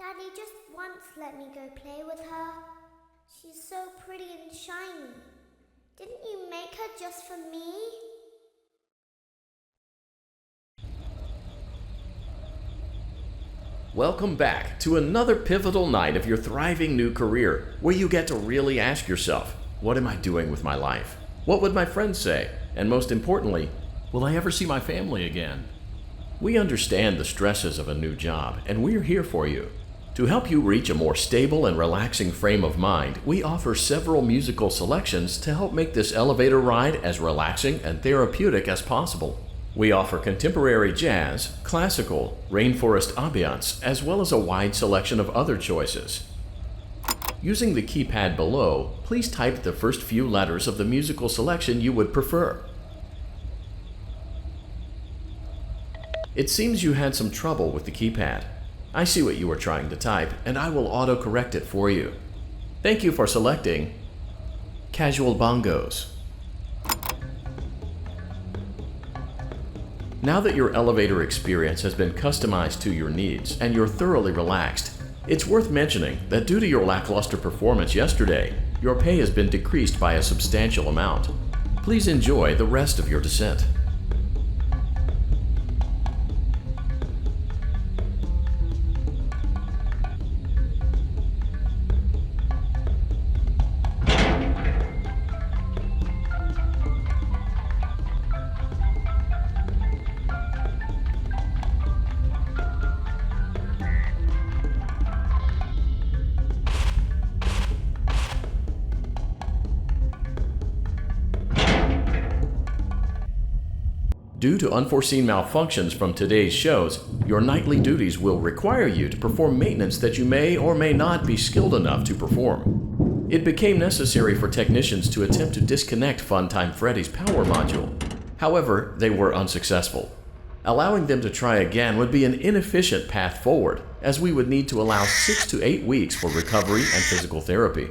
Daddy just once let me go play with her. She's so pretty and shiny. Didn't you make her just for me? Welcome back to another pivotal night of your thriving new career, where you get to really ask yourself, what am I doing with my life? What would my friends say? And most importantly, will I ever see my family again? We understand the stresses of a new job, and we're here for you. To help you reach a more stable and relaxing frame of mind, we offer several musical selections to help make this elevator ride as relaxing and therapeutic as possible. We offer contemporary jazz, classical, rainforest ambiance, as well as a wide selection of other choices. Using the keypad below, please type the first few letters of the musical selection you would prefer. It seems you had some trouble with the keypad. I see what you were trying to type, and I will auto-correct it for you. Thank you for selecting Casual Bongos. Now that your elevator experience has been customized to your needs and you're thoroughly relaxed, it's worth mentioning that due to your lackluster performance yesterday, your pay has been decreased by a substantial amount. Please enjoy the rest of your descent. Due to unforeseen malfunctions from today's shows, your nightly duties will require you to perform maintenance that you may or may not be skilled enough to perform. It became necessary for technicians to attempt to disconnect Funtime Freddy's power module. However, they were unsuccessful. Allowing them to try again would be an inefficient path forward, as we would need to allow 6 to 8 weeks for recovery and physical therapy.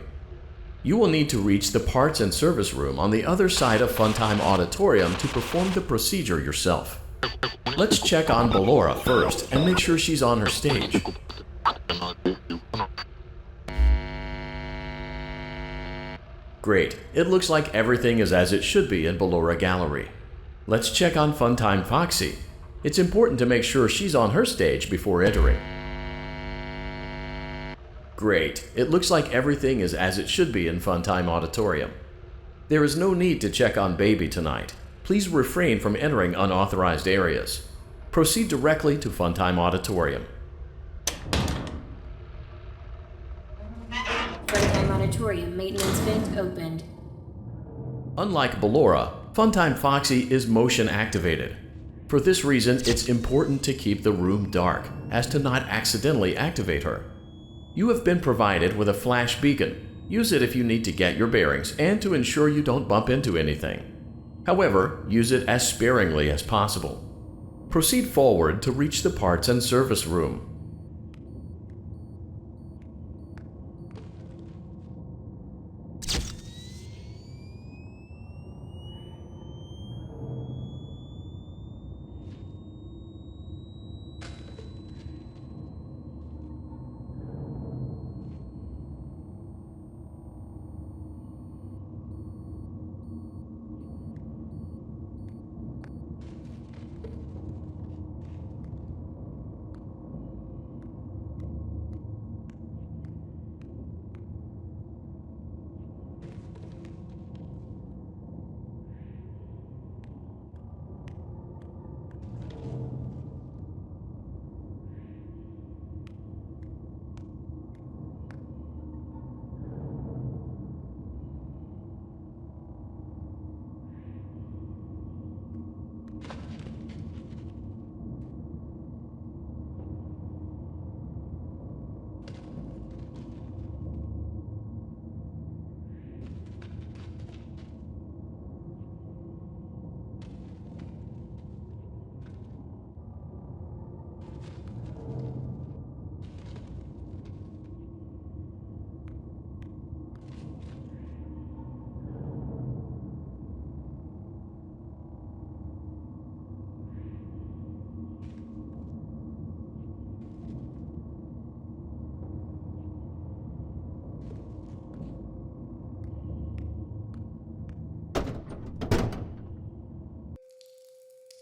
You will need to reach the parts and service room on the other side of Funtime Auditorium to perform the procedure yourself. Let's check on Ballora first and make sure she's on her stage. Great, it looks like everything is as it should be in Ballora Gallery. Let's check on Funtime Foxy. It's important to make sure she's on her stage before entering. Great. It looks like everything is as it should be in Funtime Auditorium. There is no need to check on Baby tonight. Please refrain from entering unauthorized areas. Proceed directly to Funtime Auditorium. Funtime Auditorium maintenance vent opened. Unlike Ballora, Funtime Foxy is motion activated. For this reason, it's important to keep the room dark, as to not accidentally activate her. You have been provided with a flash beacon. Use it if you need to get your bearings and to ensure you don't bump into anything. However, use it as sparingly as possible. Proceed forward to reach the parts and service room.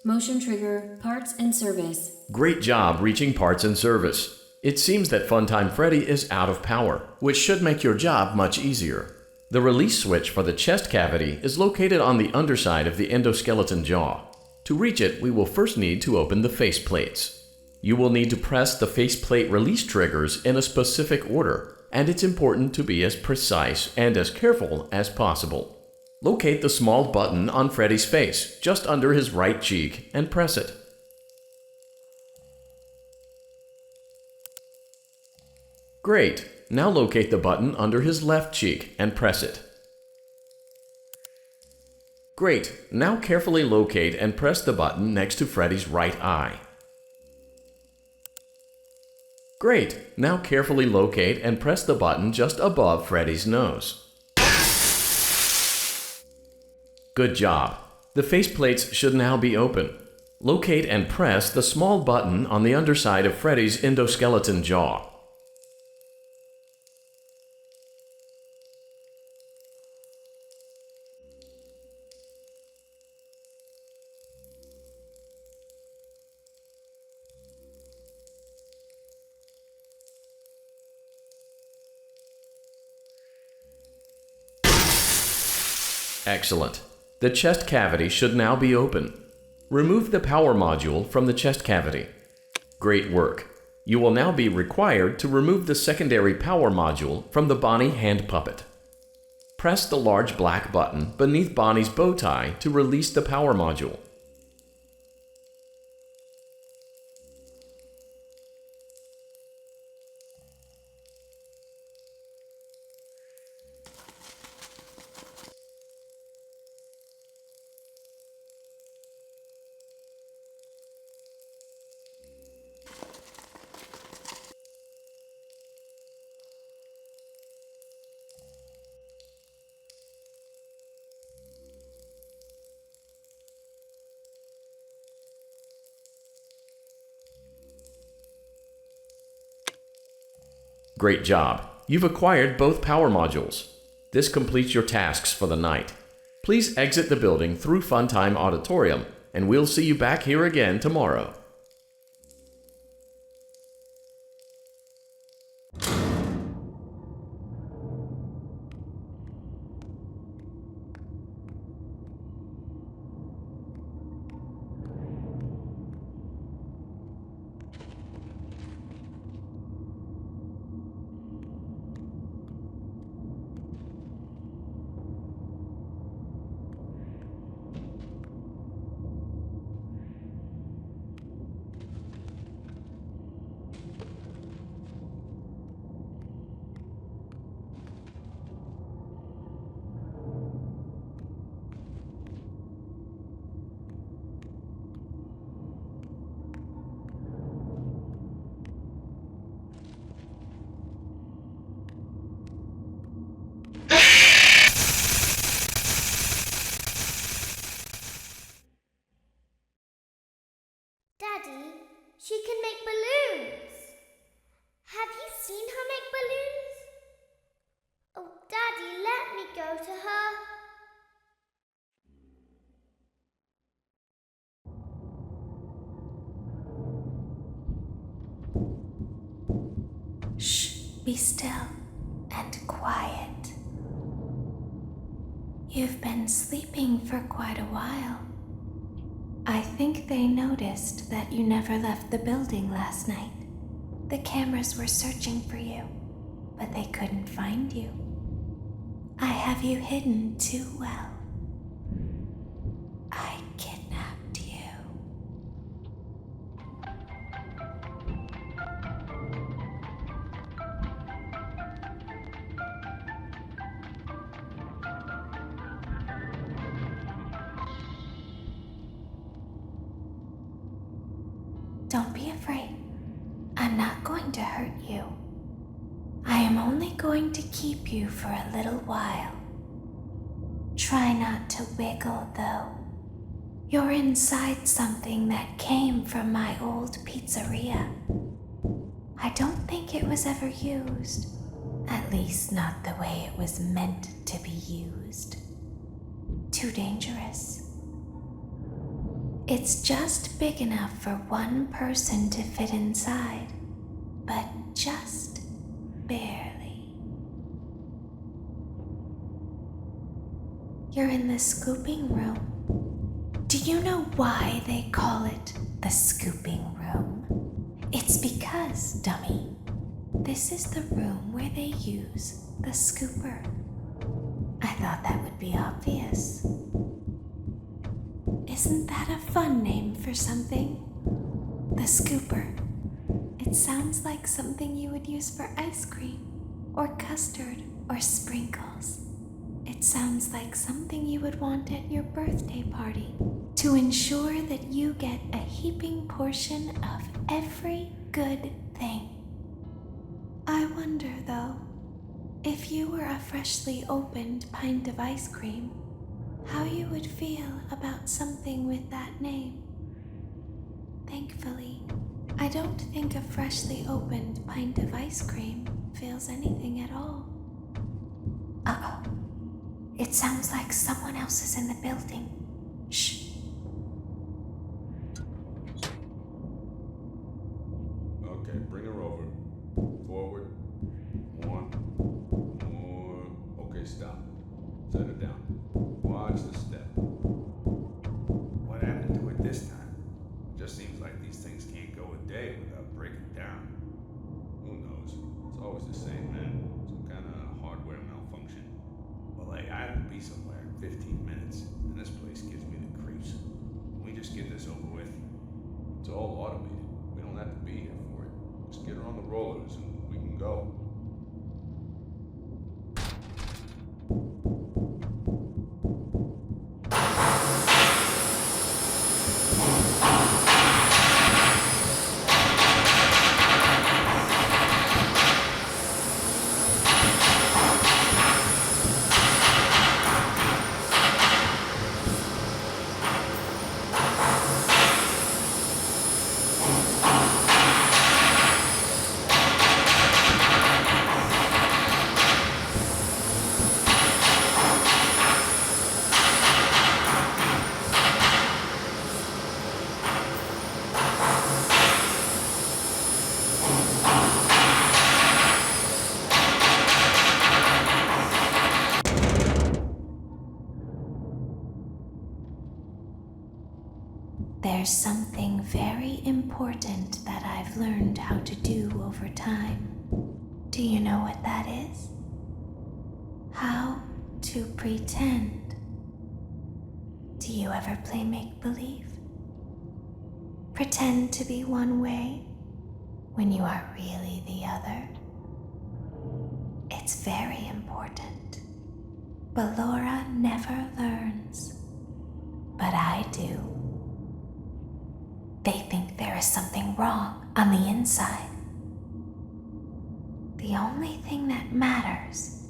Motion trigger, parts and service. Great job reaching parts and service. It seems that Funtime Freddy is out of power, which should make your job much easier. The release switch for the chest cavity is located on the underside of the endoskeleton jaw. To reach it, we will first need to open the face plates. You will need to press the faceplate release triggers in a specific order, and it's important to be as precise and as careful as possible. Locate the small button on Freddy's face, just under his right cheek, and press it. Great! Now locate the button under his left cheek and press it. Great! Now carefully locate and press the button next to Freddy's right eye. Great! Now carefully locate and press the button just above Freddy's nose. Good job! The faceplates should now be open. Locate and press the small button on the underside of Freddy's endoskeleton jaw. Excellent. The chest cavity should now be open. Remove the power module from the chest cavity. Great work. You will now be required to remove the secondary power module from the Bonnie hand puppet. Press the large black button beneath Bonnie's bow tie to release the power module. Great job! You've acquired both power modules. This completes your tasks for the night. Please exit the building through Funtime Auditorium, and we'll see you back here again tomorrow. Daddy, she can make balloons. Have you seen her make balloons? Oh, Daddy, let me go to her. Shh, be still and quiet. You've been sleeping for quite a while. I think they noticed that you never left the building last night. The cameras were searching for you, but they couldn't find you. I have you hidden too well. I kidnapped you. Don't be afraid. I'm not going to hurt you. I am only going to keep you for a little while. Try not to wiggle, though. You're inside something that came from my old pizzeria. I don't think it was ever used. At least not the way it was meant to be used. Too dangerous. It's just big enough for one person to fit inside, but just barely. You're in the scooping room. Do you know why they call it the scooping room? It's because, dummy, this is the room where they use the scooper. I thought that would be obvious. Isn't that a fun name for something? The scooper. It sounds like something you would use for ice cream, or custard, or sprinkles. It sounds like something you would want at your birthday party to ensure that you get a heaping portion of every good thing. I wonder, though, if you were a freshly opened pint of ice cream, how you would feel about something with that name. Thankfully, I don't think a freshly opened pint of ice cream feels anything at all. Uh-oh. It sounds like someone else is in the building. Shh. Okay, bring her over. Forward. One. More. Okay, stop. Set her down. Watch the step. What happened to it this time? Just seems like these things can't go a day without breaking down. Who knows? It's always the same, man. Some kind of hardware malfunction. Well, hey, I have to be somewhere in 15 minutes, and this place gives me the creeps. Can we just get this over with? It's all automated. We don't have to be here for it. Just get her on the rollers and we can go. There's something very important that I've learned how to do over time. Do you know what that is? How to pretend. Do you ever play make-believe? Pretend to be one way when you are really the other. It's very important. But Laura never learns. But I do. They think there is something wrong on the inside. The only thing that matters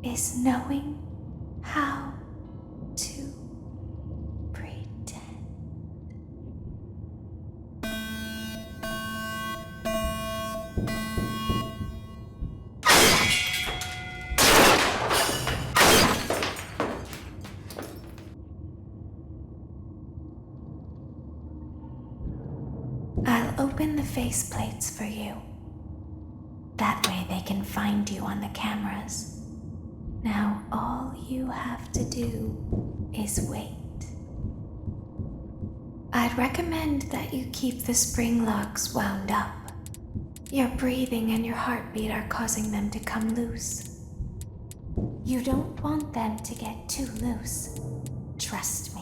is knowing how to pretend. I'll open the faceplates for you. That way they can find you on the cameras. Now all you have to do is wait. I'd recommend that you keep the spring locks wound up. Your breathing and your heartbeat are causing them to come loose. You don't want them to get too loose. Trust me.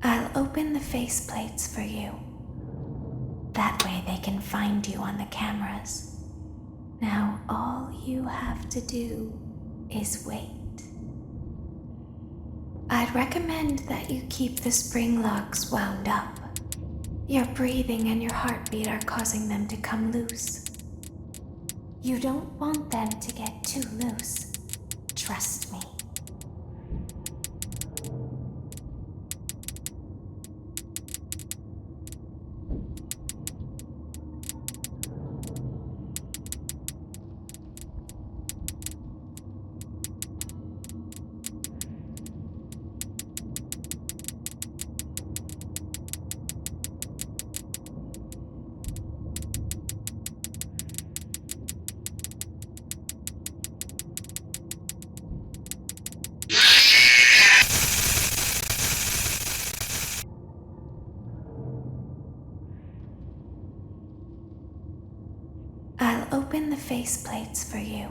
I'll open the faceplates for you. That way they can find you on the cameras. Now all you have to do is wait. I'd recommend that you keep the spring locks wound up. Your breathing and your heartbeat are causing them to come loose. You don't want them to get too loose. Trust me. I'll open the faceplates for you.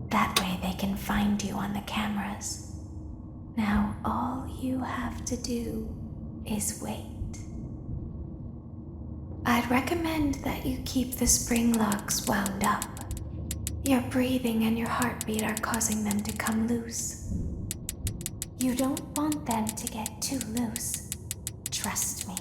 That way they can find you on the cameras. Now all you have to do is wait. I'd recommend that you keep the spring locks wound up. Your breathing and your heartbeat are causing them to come loose. You don't want them to get too loose. Trust me.